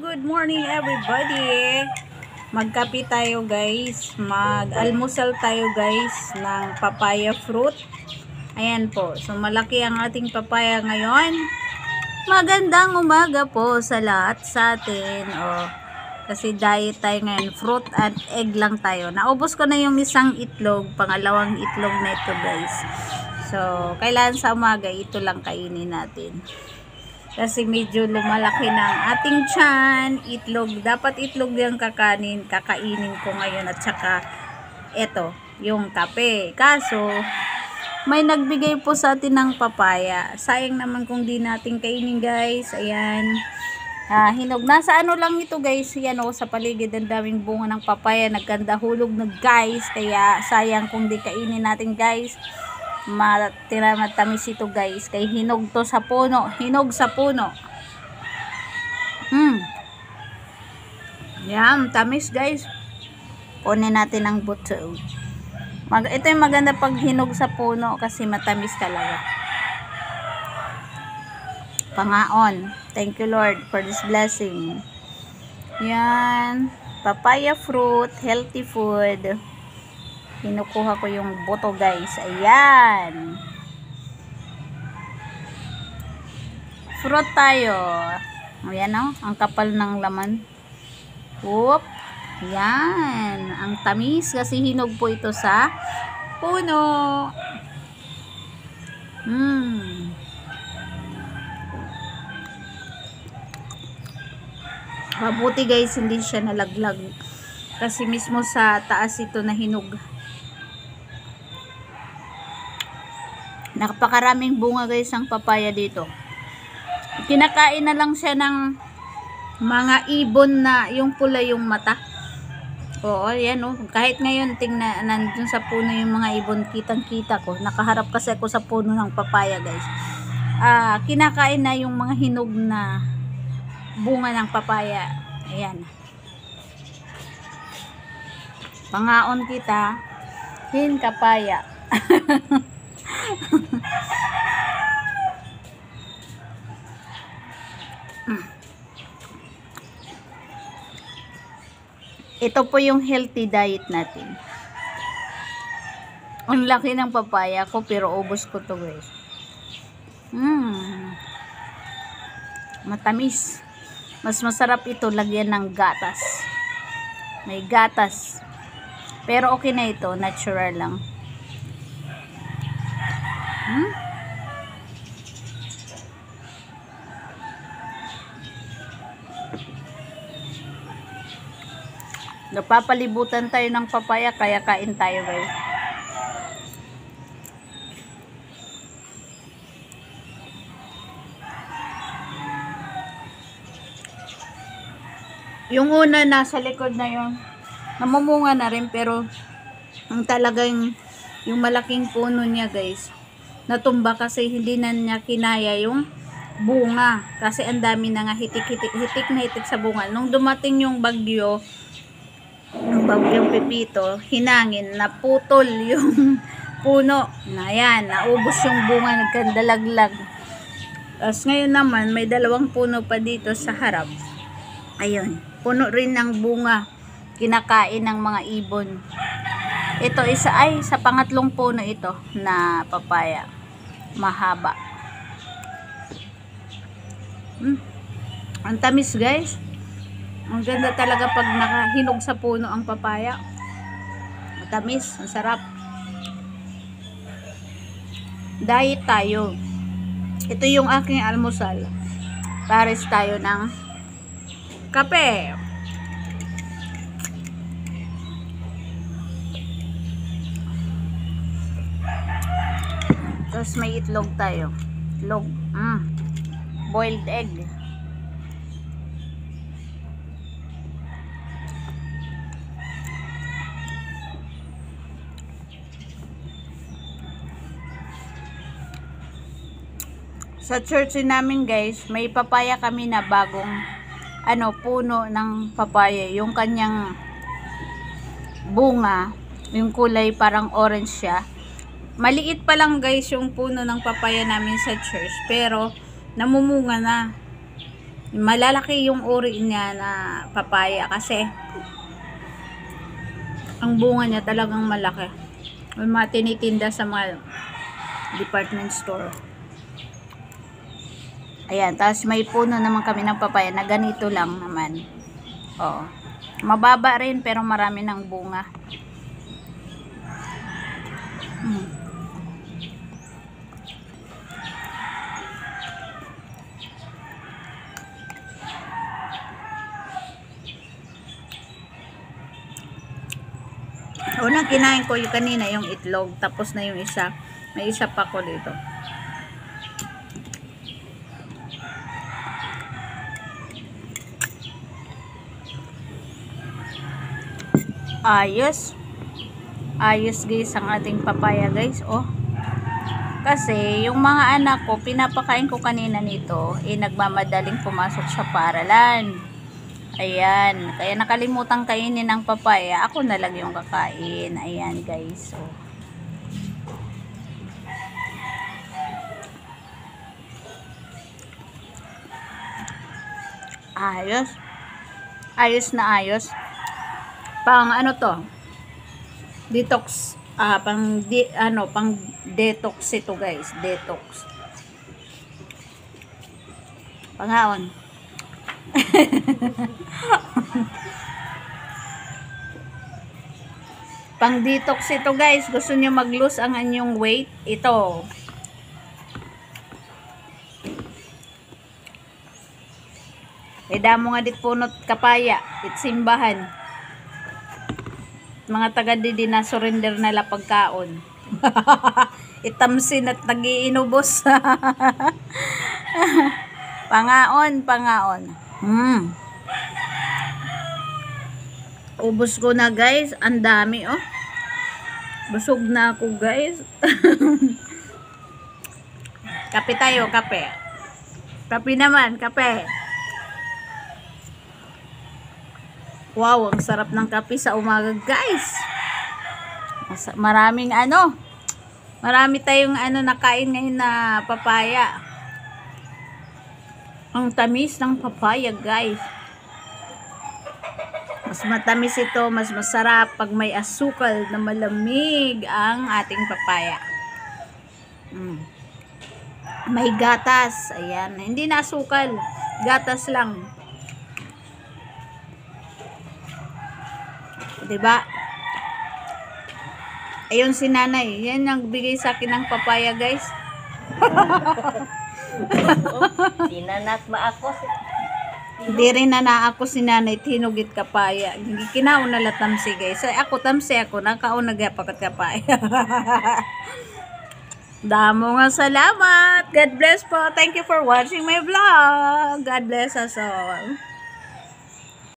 good morning everybody. Magkape tayo guys. Mag-almusal tayo guys ng papaya fruit. Ayan po. So malaki ang ating papaya ngayon. Magandang umaga po sa lahat sa atin. Kasi diet tayo ngayon. Fruit at egg lang tayo. Naubos ko na yung isang itlog. Pangalawang itlog na ito guys. So kailangan sa umaga ito lang kainin natin. Kasi medyo lumalaki na ang ating tiyan. Itlog. Dapat itlog yung kakainin ko ngayon. At saka, eto, yung kape. Kaso, may nagbigay po sa atin ng papaya. Sayang naman kung di natin kainin guys. Ayan. Hinog. Nasa ano lang ito guys. Yan sa paligid. Ang daming bunga ng papaya. Nagkanda hulog na guys. Kaya, sayang kung di kainin natin guys. Matamis ito guys, kay hinog to sa puno, hinog sa puno. Yan, tamis guys. Kunin natin ang buto. Ito yung maganda pag hinog sa puno kasi matamis talaga. Pangaon. Thank you Lord for this blessing. Yan, papaya fruit, healthy food. Kinukuha ko yung buto guys. Ayan. Fruit tayo. Ayan ang kapal ng laman. Whoop. Ayan. Ang tamis kasi hinog po ito sa puno. Mabuti guys, hindi siya nalaglag. Kasi mismo sa taas ito na hinog. Napakaraming bunga guys ang papaya dito. Kinakain na lang siya ng mga ibon na yung pula yung mata. Oo, yan kahit ngayon tingnan nandun sa puno yung mga ibon, kitang-kita ko. Nakaharap kasi ako sa puno ng papaya guys. Kinakain na yung mga hinog na bunga ng papaya. Ayan. Pangaon kita, kapaya. Ito po yung healthy diet natin. Ang laki ng papaya ko pero ubos ko to guys. Matamis. Mas masarap ito lagyan ng gatas. May gatas. Pero okay na ito, natural lang. Napapalibutan tayo ng papaya kaya kain tayo guys. Yung una nasa likod na yun, namumunga na rin pero ang talagang yung malaking puno niya guys, natumba kasi hindi na niya kinaya yung bunga. Kasi ang dami na nga hitik na hitik sa bunga. Nung dumating yung bagyong Pepito, hinangin, naputol yung puno. Na yan, naubos yung bunga, nagkandalaglag. Tapos ngayon naman, may dalawang puno pa dito sa harap. Ayun, puno rin ng bunga. Kinakain ng mga ibon. Ito sa pangatlong puno ito na papaya. Mahaba. Ang tamis guys. Ang ganda talaga pag nakahinog sa puno ang papaya. Matamis, ang sarap. Diet tayo. Ito yung aking almusal. Pares tayo ng kape. Tapos may itlog tayo. Itlog. Boiled egg. Sa church namin guys, may papaya kami na bagong puno ng papaya. Yung kanyang bunga, yung kulay parang orange siya. Maliit pa lang guys yung puno ng papaya namin sa church, pero namumunga na. Malalaki yung uri niya na papaya kasi ang bunga niya talagang malaki. May mga tinitinda sa mga department store. Ayan, tapos may puno naman kami ng papaya na ganito lang naman. Oo. Mababa rin pero marami ng bunga. Unang kinain ko yung kanina yung itlog, tapos na yung isa. May isa pa ko dito. Ayos. Ayos guys ang ating papaya guys. Oh. Kasi yung mga anak ko, pinapakain ko kanina nito, nagmamadaling pumasok sa paaralan. Ayan. Kaya nakalimutan kainin ng papaya. Ako na lang yung kakain. Ayan guys. Oh. Ayos. Ayos na ayos. Pang ano to? Detox. Pang detox ito guys. Detox. Pangaon. Pang detox ito guys. Gusto niyo mag-lose ang inyong weight? Ito. Damo nga dit punot kapaya. Itsimbahan. Mga taga di na surrender na la pagkaon. Itamsin at nagiinubos. Pangaon. Ubos ko na guys. Ang dami oh. Busog na ako guys. Kape tayo, kape. Kape naman, kape. Wow, ang sarap ng kape sa umaga guys. Marami tayong nakain ngayon na papaya. Ang tamis ng papaya guys. Mas matamis ito, mas masarap pag may asukal na malamig ang ating papaya. May gatas. Ayan, hindi na asukal. Gatas lang. Diba? Ayun si nanay. Yan ang bigay sa akin ng papaya guys. Dinanak ma ako. Hindi rin na ako si nanay. Tinugit kapaya. Kinauna la tamsi guys. Ako tamsi ako. Nakauna gapakat kapaya. Damo nga salamat. God bless po. Thank you for watching my vlog. God bless us all.